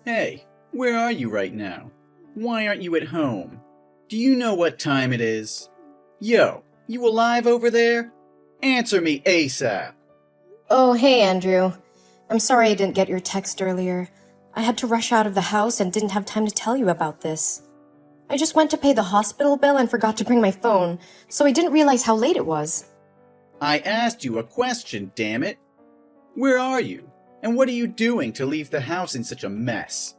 Hey, where are you right now? Why aren't you at home? Do you know what time it is? Yo, you alive over there? Answer me ASAP. Oh, hey, Andrew. I'm sorry I didn't get your text earlier. I had to rush out of the house and didn't have time to tell you about this. I just went to pay the hospital bill and forgot to bring my phone, so I didn't realize how late it was. I asked you a question, damn it. Where are you? And what are you doing to leave the house in such a mess?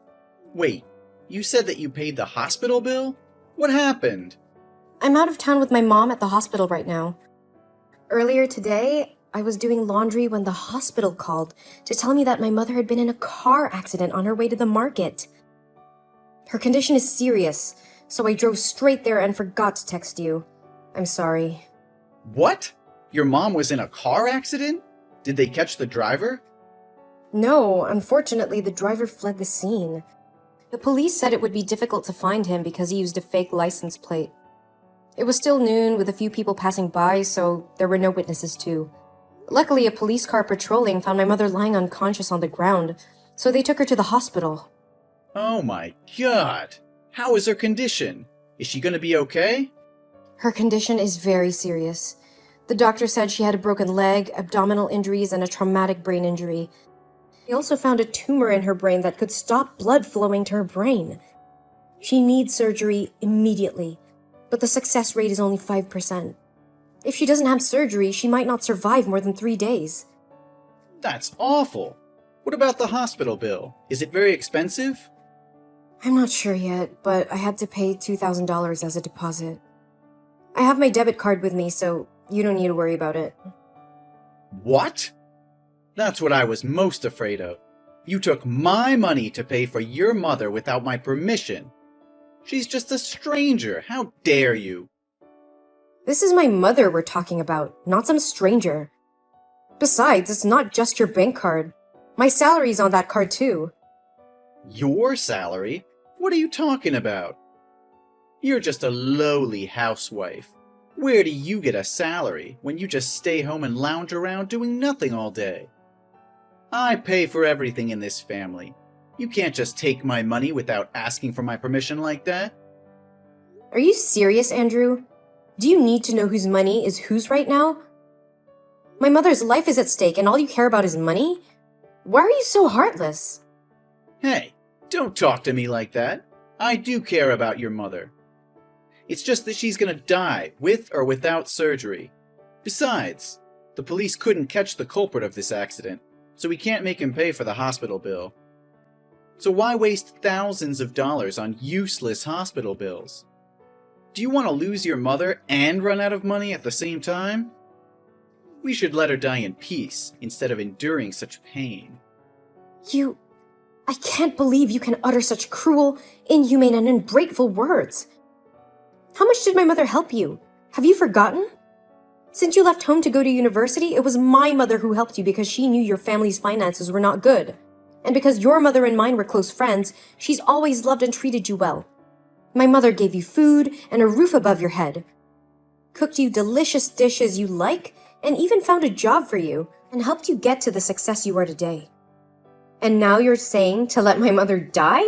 Wait, you said that you paid the hospital bill? What happened? I'm out of town with my mom at the hospital right now. Earlier today, I was doing laundry when the hospital called to tell me that my mother had been in a car accident on her way to the market. Her condition is serious, so I drove straight there and forgot to text you. I'm sorry. What? Your mom was in a car accident? Did they catch the driver? No, unfortunately, the driver fled the scene. The police said it would be difficult to find him because he used a fake license plate. It was still noon with a few people passing by, so there were no witnesses too. Luckily, a police car patrolling found my mother lying unconscious on the ground, so they took her to the hospital. Oh my god! How is her condition? Is she gonna be okay? Her condition is very serious. The doctor said she had a broken leg, abdominal injuries, and a traumatic brain injury. They also found a tumor in her brain that could stop blood flowing to her brain. She needs surgery immediately, but the success rate is only 5%. If she doesn't have surgery, she might not survive more than 3 days. That's awful! What about the hospital bill? Is it very expensive? I'm not sure yet, but I had to pay $2,000 as a deposit. I have my debit card with me, so you don't need to worry about it. What? That's what I was most afraid of. You took my money to pay for your mother without my permission. She's just a stranger. How dare you? This is my mother we're talking about, not some stranger. Besides, it's not just your bank card. My salary's on that card too. Your salary? What are you talking about? You're just a lowly housewife. Where do you get a salary when you just stay home and lounge around doing nothing all day? I pay for everything in this family. You can't just take my money without asking for my permission like that. Are you serious, Andrew? Do you need to know whose money is whose right now? My mother's life is at stake and all you care about is money? Why are you so heartless? Hey, don't talk to me like that. I do care about your mother. It's just that she's gonna die, with or without surgery. Besides, the police couldn't catch the culprit of this accident, so we can't make him pay for the hospital bill. So why waste thousands of dollars on useless hospital bills? Do you want to lose your mother and run out of money at the same time? We should let her die in peace instead of enduring such pain. I can't believe you can utter such cruel, inhumane, and ungrateful words. How much did my mother help you? Have you forgotten? Since you left home to go to university, it was my mother who helped you because she knew your family's finances were not good. And because your mother and mine were close friends, she's always loved and treated you well. My mother gave you food and a roof above your head, cooked you delicious dishes you like, and even found a job for you, and helped you get to the success you are today. And now you're saying to let my mother die?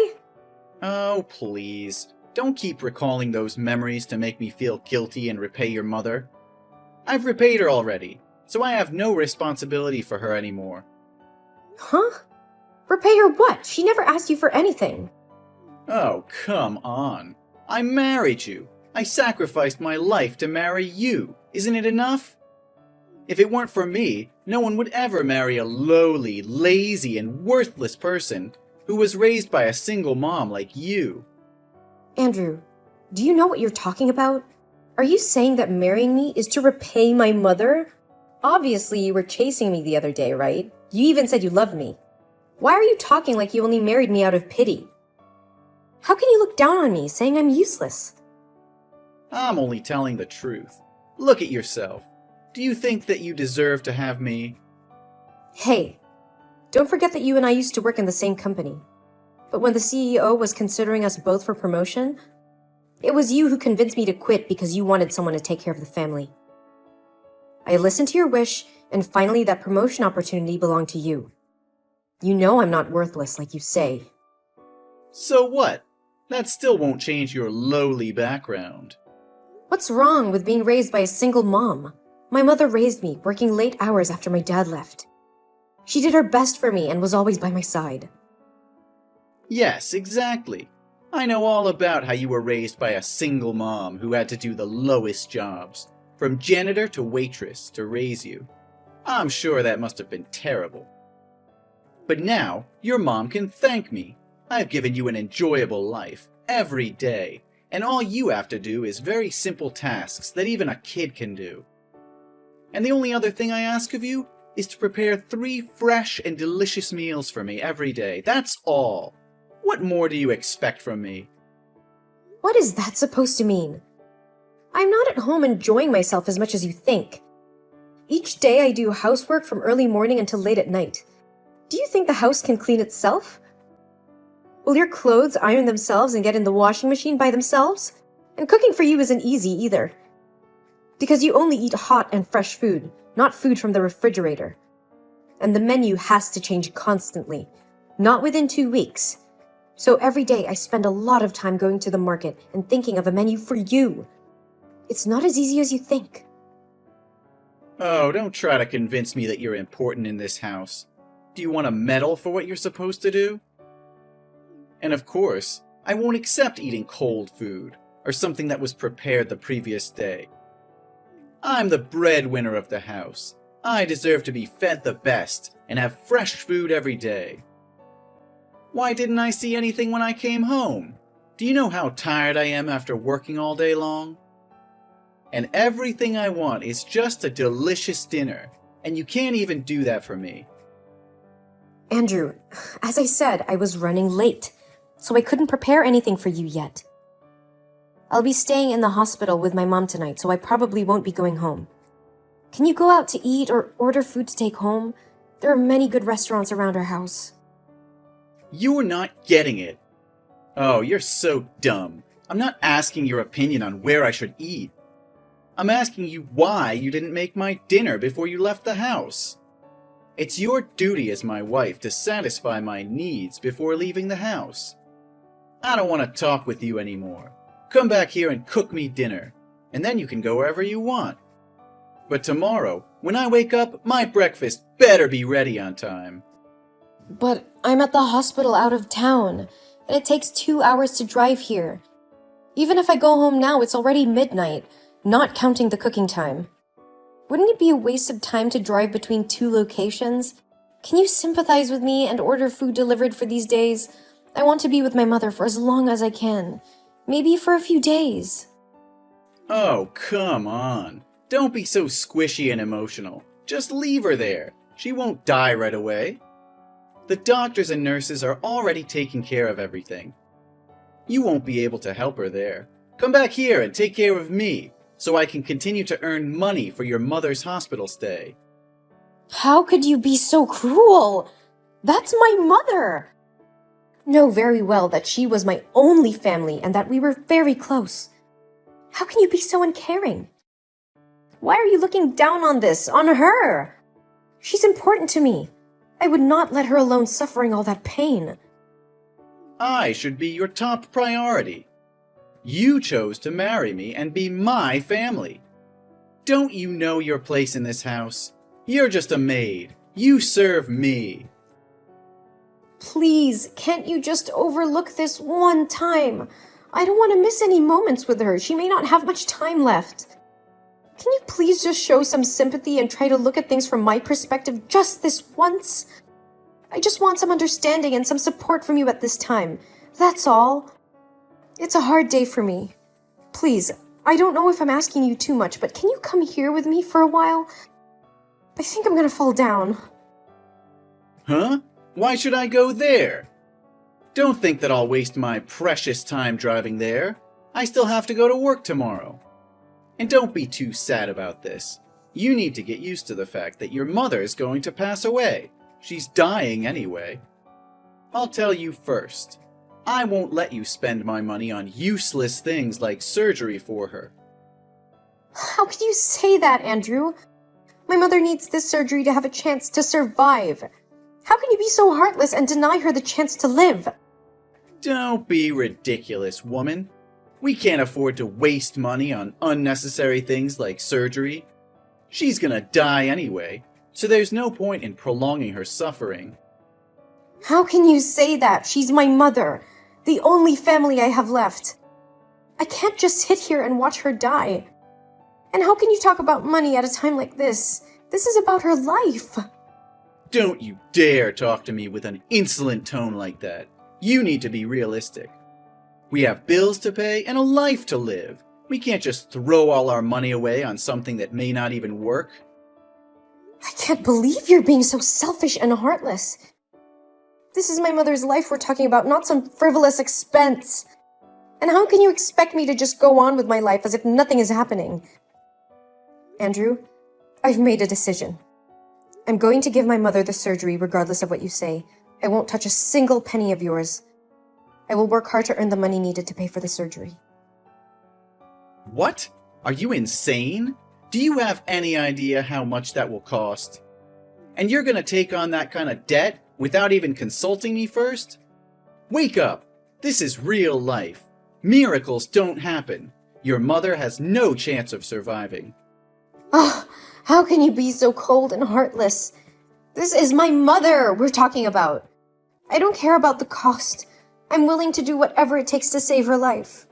Oh, please. Don't keep recalling those memories to make me feel guilty and repay your mother. I've repaid her already, so I have no responsibility for her anymore. Huh? Repay her what? She never asked you for anything. Oh, come on. I married you. I sacrificed my life to marry you. Isn't it enough? If it weren't for me, no one would ever marry a lowly, lazy, and worthless person who was raised by a single mom like you. Andrew, do you know what you're talking about? Are you saying that marrying me is to repay my mother? Obviously, you were chasing me the other day, right? You even said you loved me. Why are you talking like you only married me out of pity? How can you look down on me, saying I'm useless? I'm only telling the truth. Look at yourself. Do you think that you deserve to have me? Hey, don't forget that you and I used to work in the same company. But when the CEO was considering us both for promotion, it was you who convinced me to quit because you wanted someone to take care of the family. I listened to your wish, and finally that promotion opportunity belonged to you. You know I'm not worthless like you say. So what? That still won't change your lowly background. What's wrong with being raised by a single mom? My mother raised me, working late hours after my dad left. She did her best for me and was always by my side. Yes, exactly. I know all about how you were raised by a single mom who had to do the lowest jobs, from janitor to waitress, to raise you. I'm sure that must have been terrible. But now, your mom can thank me. I've given you an enjoyable life, every day, and all you have to do is very simple tasks that even a kid can do. And the only other thing I ask of you is to prepare 3 fresh and delicious meals for me every day. That's all. What more do you expect from me? What is that supposed to mean? I'm not at home enjoying myself as much as you think. Each day I do housework from early morning until late at night. Do you think the house can clean itself? Will your clothes iron themselves and get in the washing machine by themselves? And cooking for you isn't easy either. Because you only eat hot and fresh food, not food from the refrigerator. And the menu has to change constantly, not within 2 weeks. So every day I spend a lot of time going to the market and thinking of a menu for you. It's not as easy as you think. Oh, don't try to convince me that you're important in this house. Do you want a medal for what you're supposed to do? And of course, I won't accept eating cold food, or something that was prepared the previous day. I'm the breadwinner of the house. I deserve to be fed the best and have fresh food every day. Why didn't I see anything when I came home? Do you know how tired I am after working all day long? And everything I want is just a delicious dinner, and you can't even do that for me. Andrew, as I said, I was running late, so I couldn't prepare anything for you yet. I'll be staying in the hospital with my mom tonight, so I probably won't be going home. Can you go out to eat or order food to take home? There are many good restaurants around our house. You're not getting it. Oh, you're so dumb. I'm not asking your opinion on where I should eat. I'm asking you why you didn't make my dinner before you left the house. It's your duty as my wife to satisfy my needs before leaving the house. I don't want to talk with you anymore. Come back here and cook me dinner, and then you can go wherever you want. But tomorrow, when I wake up, my breakfast better be ready on time. But I'm at the hospital out of town, and it takes 2 hours to drive here. Even if I go home now, it's already midnight, not counting the cooking time. Wouldn't it be a waste of time to drive between 2 locations? Can you sympathize with me and order food delivered for these days? I want to be with my mother for as long as I can. Maybe for a few days. Oh, come on. Don't be so squishy and emotional. Just leave her there. She won't die right away. The doctors and nurses are already taking care of everything. You won't be able to help her there. Come back here and take care of me, so I can continue to earn money for your mother's hospital stay. How could you be so cruel? That's my mother! Know very well that she was my only family and that we were very close. How can you be so uncaring? Why are you looking down on this, on her? She's important to me. I would not let her alone suffering all that pain. I should be your top priority. You chose to marry me and be my family. Don't you know your place in this house? You're just a maid. You serve me. Please, can't you just overlook this one time? I don't want to miss any moments with her. She may not have much time left. Can you please just show some sympathy and try to look at things from my perspective just this once? I just want some understanding and some support from you at this time. That's all. It's a hard day for me. Please, I don't know if I'm asking you too much, but can you come here with me for a while? I think I'm gonna fall down. Huh? Why should I go there? Don't think that I'll waste my precious time driving there. I still have to go to work tomorrow. And don't be too sad about this. You need to get used to the fact that your mother is going to pass away. She's dying anyway. I'll tell you first. I won't let you spend my money on useless things like surgery for her. How could you say that, Andrew? My mother needs this surgery to have a chance to survive. How can you be so heartless and deny her the chance to live? Don't be ridiculous, woman. We can't afford to waste money on unnecessary things like surgery. She's gonna die anyway, so there's no point in prolonging her suffering. How can you say that? She's my mother, the only family I have left. I can't just sit here and watch her die. And how can you talk about money at a time like this? This is about her life. Don't you dare talk to me with an insolent tone like that. You need to be realistic. We have bills to pay and a life to live. We can't just throw all our money away on something that may not even work. I can't believe you're being so selfish and heartless. This is my mother's life we're talking about, not some frivolous expense. And how can you expect me to just go on with my life as if nothing is happening? Andrew, I've made a decision. I'm going to give my mother the surgery regardless of what you say. I won't touch a single penny of yours. I will work hard to earn the money needed to pay for the surgery. What? Are you insane? Do you have any idea how much that will cost? And you're gonna take on that kind of debt without even consulting me first? Wake up! This is real life. Miracles don't happen. Your mother has no chance of surviving. Oh, how can you be so cold and heartless? This is my mother we're talking about. I don't care about the cost. I'm willing to do whatever it takes to save her life.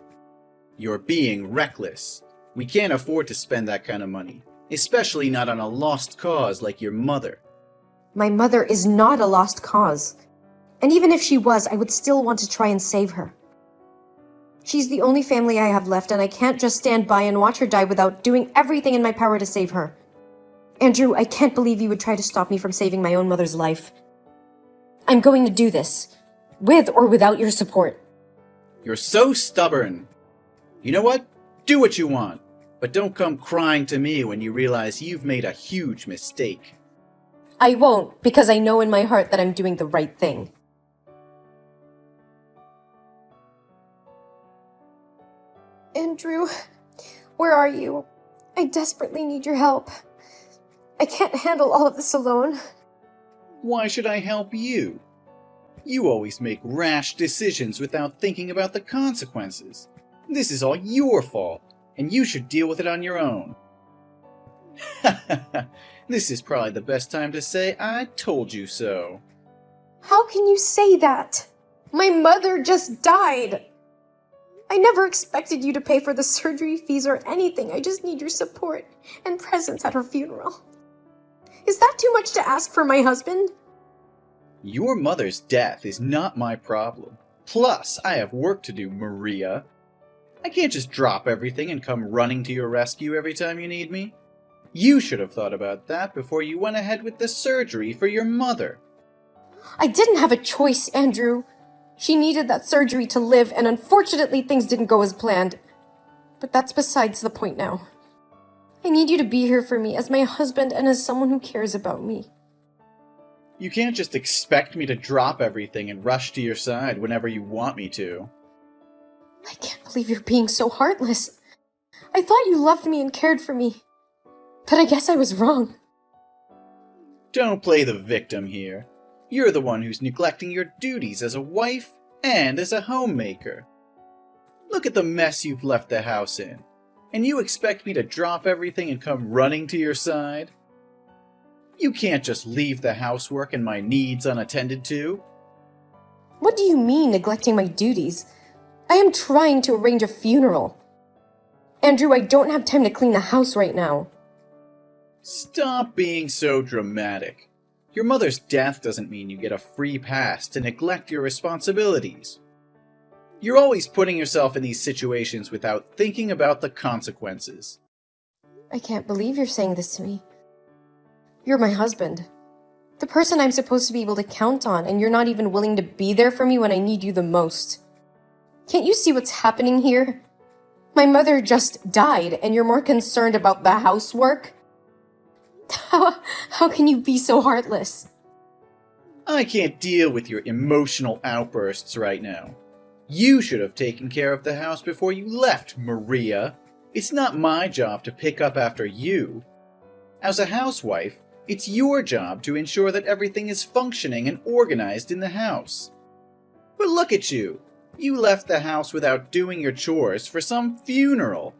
You're being reckless. We can't afford to spend that kind of money, especially not on a lost cause like your mother. My mother is not a lost cause. And even if she was, I would still want to try and save her. She's the only family I have left, and I can't just stand by and watch her die without doing everything in my power to save her. Andrew, I can't believe you would try to stop me from saving my own mother's life. I'm going to do this, with or without your support. You're so stubborn. You know what? Do what you want, but don't come crying to me when you realize you've made a huge mistake. I won't, because I know in my heart that I'm doing the right thing. Andrew, where are you? I desperately need your help. I can't handle all of this alone. Why should I help you? You always make rash decisions without thinking about the consequences. This is all your fault, and you should deal with it on your own. This is probably the best time to say I told you so. How can you say that? My mother just died. I never expected you to pay for the surgery fees or anything. I just need your support and presence at her funeral. Is that too much to ask for my husband? Your mother's death is not my problem. Plus, I have work to do, Maria. I can't just drop everything and come running to your rescue every time you need me. You should have thought about that before you went ahead with the surgery for your mother. I didn't have a choice, Andrew. She needed that surgery to live, and unfortunately things didn't go as planned. But that's besides the point now. I need you to be here for me as my husband and as someone who cares about me. You can't just expect me to drop everything and rush to your side whenever you want me to. I can't believe you're being so heartless. I thought you loved me and cared for me. But I guess I was wrong. Don't play the victim here. You're the one who's neglecting your duties as a wife and as a homemaker. Look at the mess you've left the house in. And you expect me to drop everything and come running to your side? You can't just leave the housework and my needs unattended to. What do you mean, neglecting my duties? I am trying to arrange a funeral. Andrew, I don't have time to clean the house right now. Stop being so dramatic. Your mother's death doesn't mean you get a free pass to neglect your responsibilities. You're always putting yourself in these situations without thinking about the consequences. I can't believe you're saying this to me. You're my husband. The person I'm supposed to be able to count on, and you're not even willing to be there for me when I need you the most. Can't you see what's happening here? My mother just died, and you're more concerned about the housework? How can you be so heartless? I can't deal with your emotional outbursts right now. You should have taken care of the house before you left, Maria. It's not my job to pick up after you. As a housewife, it's your job to ensure that everything is functioning and organized in the house. But look at you. You left the house without doing your chores for some funeral.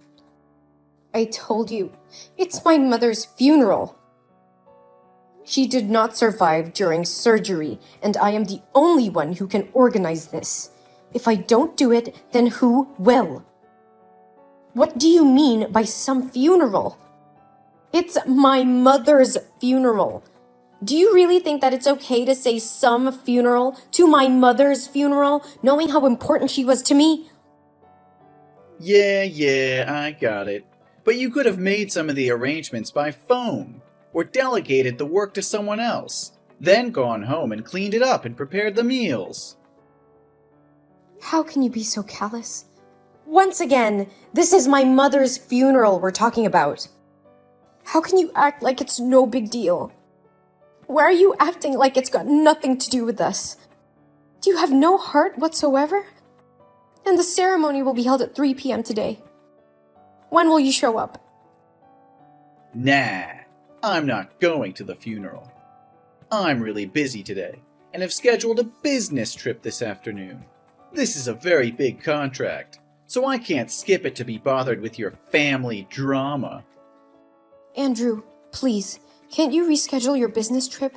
I told you, it's my mother's funeral. She did not survive during surgery, and I am the only one who can organize this. If I don't do it, then who will? What do you mean by some funeral? It's my mother's funeral. Do you really think that it's okay to say some funeral to my mother's funeral, knowing how important she was to me? Yeah, I got it. But you could have made some of the arrangements by phone, or delegated the work to someone else, then gone home and cleaned it up and prepared the meals. How can you be so callous? Once again, this is my mother's funeral we're talking about. How can you act like it's no big deal? Why are you acting like it's got nothing to do with us? Do you have no heart whatsoever? And the ceremony will be held at 3 p.m. today. When will you show up? Nah, I'm not going to the funeral. I'm really busy today, and have scheduled a business trip this afternoon. This is a very big contract, so I can't skip it to be bothered with your family drama. Andrew, please, can't you reschedule your business trip?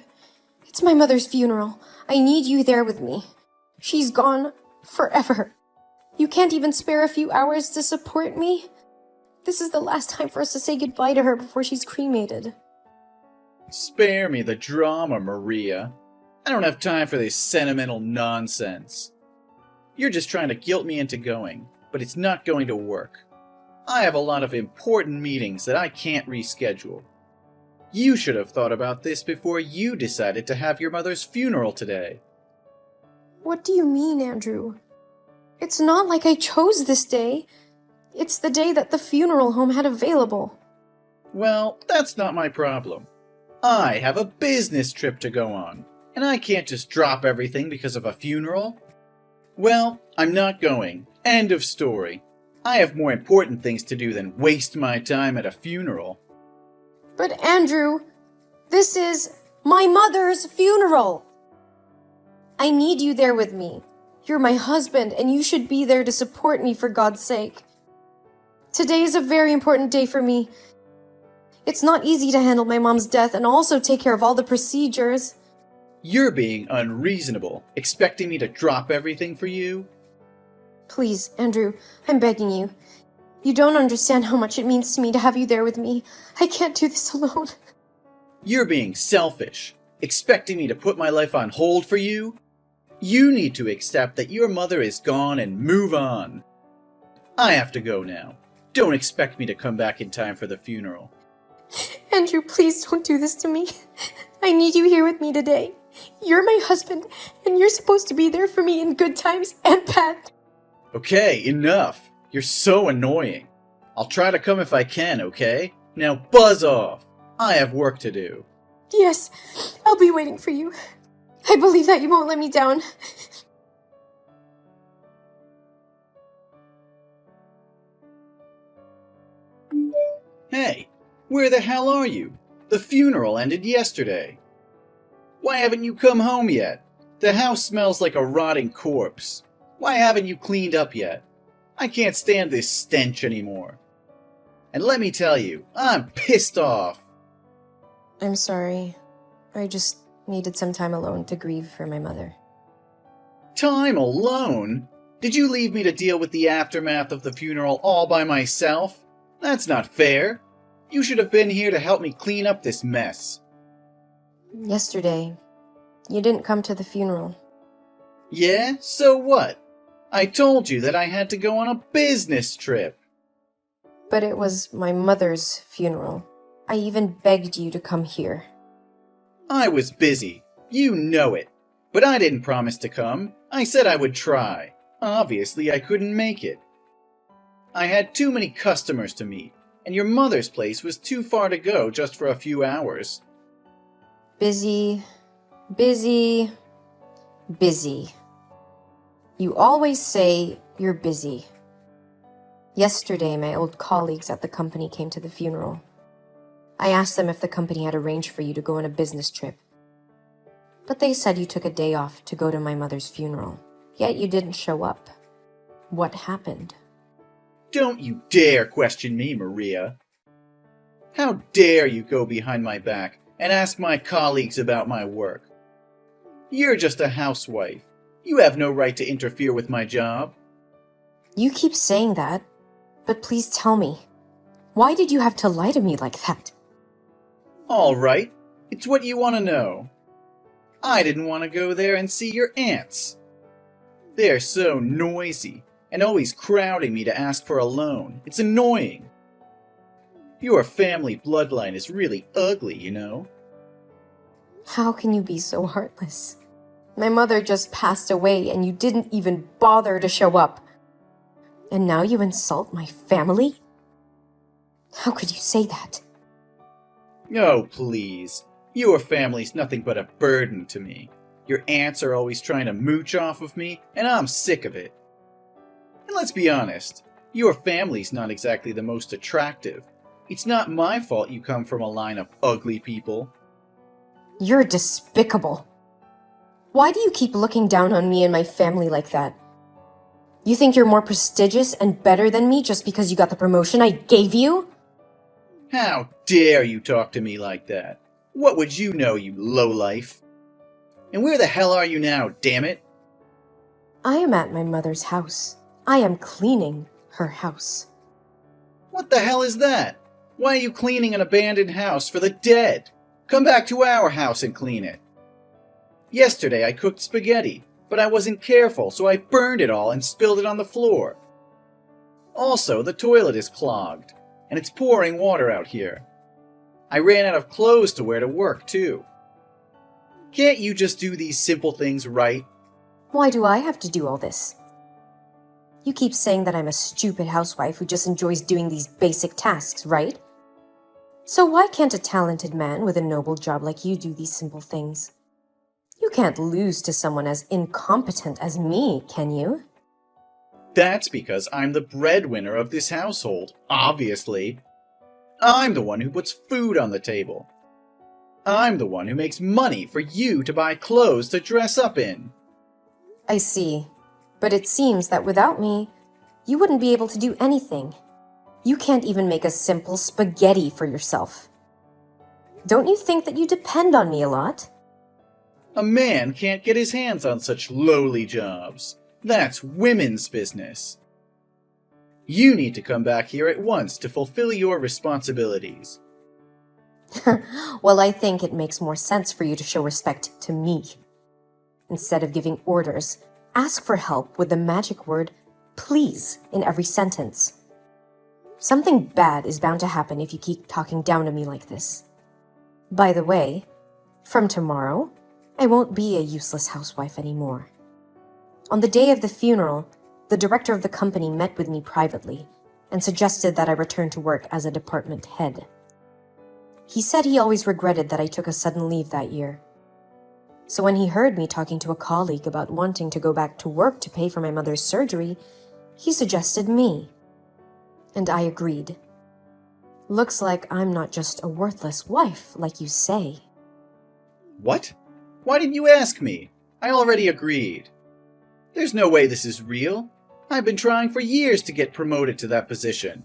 It's my mother's funeral. I need you there with me. She's gone forever. You can't even spare a few hours to support me? This is the last time for us to say goodbye to her before she's cremated. Spare me the drama, Maria. I don't have time for this sentimental nonsense. You're just trying to guilt me into going, but it's not going to work. I have a lot of important meetings that I can't reschedule. You should have thought about this before you decided to have your mother's funeral today. What do you mean, Andrew? It's not like I chose this day. It's the day that the funeral home had available. Well, that's not my problem. I have a business trip to go on, and I can't just drop everything because of a funeral. Well, I'm not going. End of story. I have more important things to do than waste my time at a funeral. But Andrew, this is my mother's funeral. I need you there with me. You're my husband, and you should be there to support me for God's sake. Today is a very important day for me. It's not easy to handle my mom's death and also take care of all the procedures. You're being unreasonable, expecting me to drop everything for you? Please, Andrew, I'm begging you. You don't understand how much it means to me to have you there with me. I can't do this alone. You're being selfish, expecting me to put my life on hold for you? You need to accept that your mother is gone and move on. I have to go now. Don't expect me to come back in time for the funeral. Andrew, please don't do this to me. I need you here with me today. You're my husband, and you're supposed to be there for me in good times and bad. Okay, enough. You're so annoying. I'll try to come if I can, okay? Now buzz off. I have work to do. Yes, I'll be waiting for you. I believe that you won't let me down. Hey, where the hell are you? The funeral ended yesterday. Why haven't you come home yet? The house smells like a rotting corpse. Why haven't you cleaned up yet? I can't stand this stench anymore. And let me tell you, I'm pissed off. I'm sorry. I just needed some time alone to grieve for my mother. Time alone? Did you leave me to deal with the aftermath of the funeral all by myself? That's not fair. You should have been here to help me clean up this mess. Yesterday, you didn't come to the funeral. Yeah? So what? I told you that I had to go on a business trip. But it was my mother's funeral. I even begged you to come here. I was busy. You know it. But I didn't promise to come. I said I would try. Obviously, I couldn't make it. I had too many customers to meet, and your mother's place was too far to go just for a few hours. Busy. You always say you're busy. Yesterday, my old colleagues at the company came to the funeral. I asked them if the company had arranged for you to go on a business trip. But they said you took a day off to go to my mother's funeral, yet you didn't show up. What happened? Don't you dare question me, Maria. How dare you go behind my back and ask my colleagues about my work? You're just a housewife. You have no right to interfere with my job. You keep saying that, but please tell me, why did you have to lie to me like that? All right, it's what you want to know. I didn't want to go there and see your aunts. They're so noisy and always crowding me to ask for a loan. It's annoying. Your family bloodline is really ugly, you know. How can you be so heartless? My mother just passed away and you didn't even bother to show up. And now you insult my family? How could you say that? Oh, please. Your family's nothing but a burden to me. Your aunts are always trying to mooch off of me, and I'm sick of it. And let's be honest, your family's not exactly the most attractive. It's not my fault you come from a line of ugly people. You're despicable. Why do you keep looking down on me and my family like that? You think you're more prestigious and better than me just because you got the promotion I gave you? How dare you talk to me like that? What would you know, you lowlife? And where the hell are you now, damn it? I am at my mother's house. I am cleaning her house. What the hell is that? Why are you cleaning an abandoned house for the dead? Come back to our house and clean it. Yesterday I cooked spaghetti, but I wasn't careful, so I burned it all and spilled it on the floor. Also, the toilet is clogged, and it's pouring water out here. I ran out of clothes to wear to work, too. Can't you just do these simple things right? Why do I have to do all this? You keep saying that I'm a stupid housewife who just enjoys doing these basic tasks, right? So why can't a talented man with a noble job like you do these simple things? You can't lose to someone as incompetent as me, can you? That's because I'm the breadwinner of this household, obviously. I'm the one who puts food on the table. I'm the one who makes money for you to buy clothes to dress up in. I see. But it seems that without me, you wouldn't be able to do anything. You can't even make a simple spaghetti for yourself. Don't you think that you depend on me a lot? A man can't get his hands on such lowly jobs. That's women's business. You need to come back here at once to fulfill your responsibilities. Well, I think it makes more sense for you to show respect to me. Instead of giving orders, ask for help with the magic word, please, in every sentence. Something bad is bound to happen if you keep talking down to me like this. By the way, from tomorrow, I won't be a useless housewife anymore. On the day of the funeral, the director of the company met with me privately and suggested that I return to work as a department head. He said he always regretted that I took a sudden leave that year. So when he heard me talking to a colleague about wanting to go back to work to pay for my mother's surgery, he suggested me. And I agreed. Looks like I'm not just a worthless wife, like you say. What? Why didn't you ask me? I already agreed. There's no way this is real. I've been trying for years to get promoted to that position.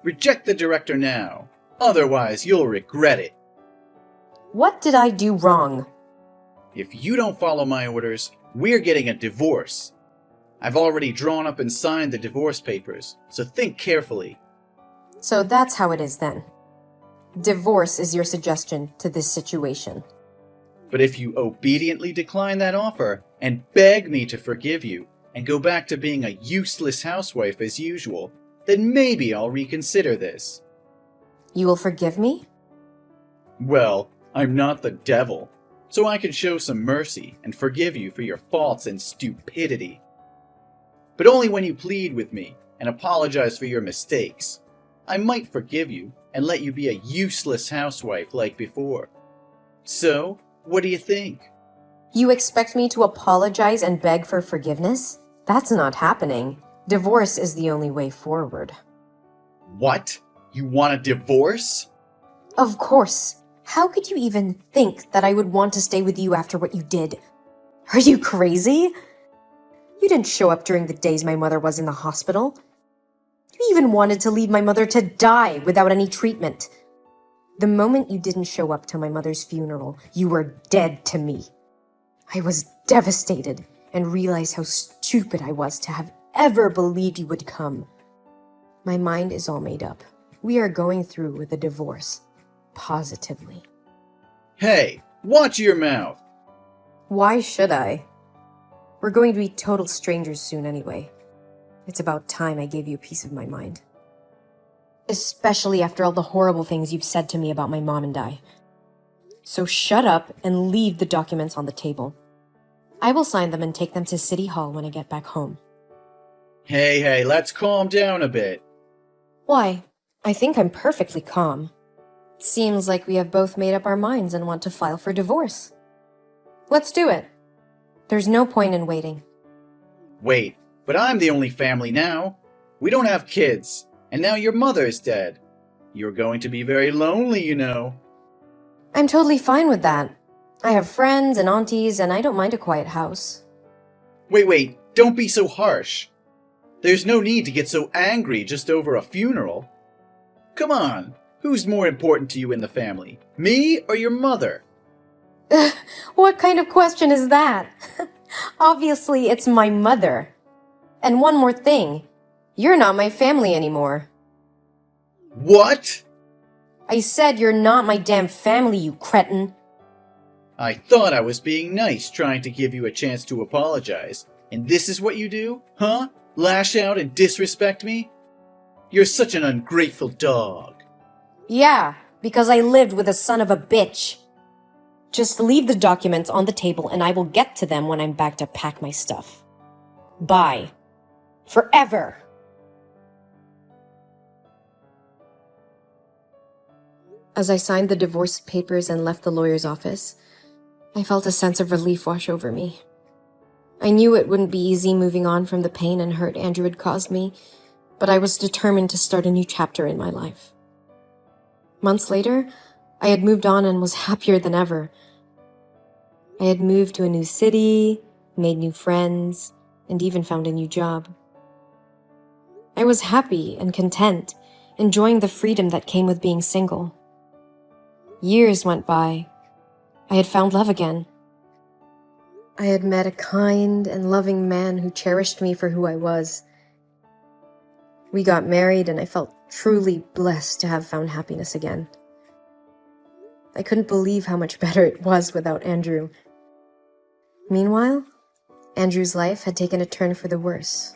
Reject the director now. Otherwise, you'll regret it. What did I do wrong? If you don't follow my orders, we're getting a divorce. I've already drawn up and signed the divorce papers, so think carefully. So that's how it is then. Divorce is your suggestion to this situation. But if you obediently decline that offer and beg me to forgive you and go back to being a useless housewife as usual, then maybe I'll reconsider this. You will forgive me? Well, I'm not the devil, so I can show some mercy and forgive you for your faults and stupidity. But only when you plead with me and apologize for your mistakes. I might forgive you and let you be a useless housewife like before. So, what do you think? You expect me to apologize and beg for forgiveness? That's not happening. Divorce is the only way forward. What? You want a divorce? Of course. How could you even think that I would want to stay with you after what you did? Are you crazy? You didn't show up during the days my mother was in the hospital. You even wanted to leave my mother to die without any treatment. The moment you didn't show up to my mother's funeral, you were dead to me. I was devastated and realized how stupid I was to have ever believed you would come. My mind is all made up. We are going through with a divorce. Positively. Hey, watch your mouth! Why should I? We're going to be total strangers soon anyway. It's about time I gave you a piece of my mind. Especially after all the horrible things you've said to me about my mom and I. So shut up and leave the documents on the table. I will sign them and take them to City Hall when I get back home. Hey, let's calm down a bit. Why? I think I'm perfectly calm. It seems like we have both made up our minds and want to file for divorce. Let's do it. There's no point in waiting. Wait, but I'm the only family now. We don't have kids, and now your mother is dead. You're going to be very lonely, you know. I'm totally fine with that. I have friends and aunties, and I don't mind a quiet house. Wait, don't be so harsh. There's no need to get so angry just over a funeral. Come on, who's more important to you in the family, me or your mother? What kind of question is that? Obviously, it's my mother. And one more thing, you're not my family anymore. What? I said you're not my damn family, you cretin. I thought I was being nice, trying to give you a chance to apologize. And this is what you do? Huh? Lash out and disrespect me? You're such an ungrateful dog. Yeah, because I lived with a son of a bitch. Just leave the documents on the table and I will get to them when I'm back to pack my stuff. Bye. Forever. As I signed the divorce papers and left the lawyer's office, I felt a sense of relief wash over me. I knew it wouldn't be easy moving on from the pain and hurt Andrew had caused me, but I was determined to start a new chapter in my life. Months later, I had moved on and was happier than ever. I had moved to a new city, made new friends, and even found a new job. I was happy and content, enjoying the freedom that came with being single. Years went by. I had found love again. I had met a kind and loving man who cherished me for who I was. We got married and I felt truly blessed to have found happiness again. I couldn't believe how much better it was without Andrew. Meanwhile, Andrew's life had taken a turn for the worse.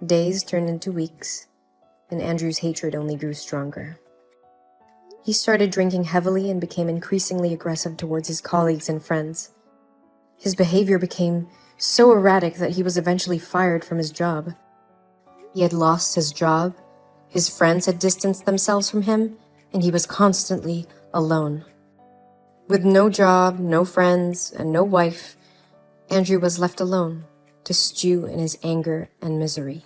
Days turned into weeks, and Andrew's hatred only grew stronger. He started drinking heavily and became increasingly aggressive towards his colleagues and friends. His behavior became so erratic that he was eventually fired from his job. He had lost his job, his friends had distanced themselves from him, and he was constantly alone. With no job, no friends, and no wife, Andrew was left alone to stew in his anger and misery.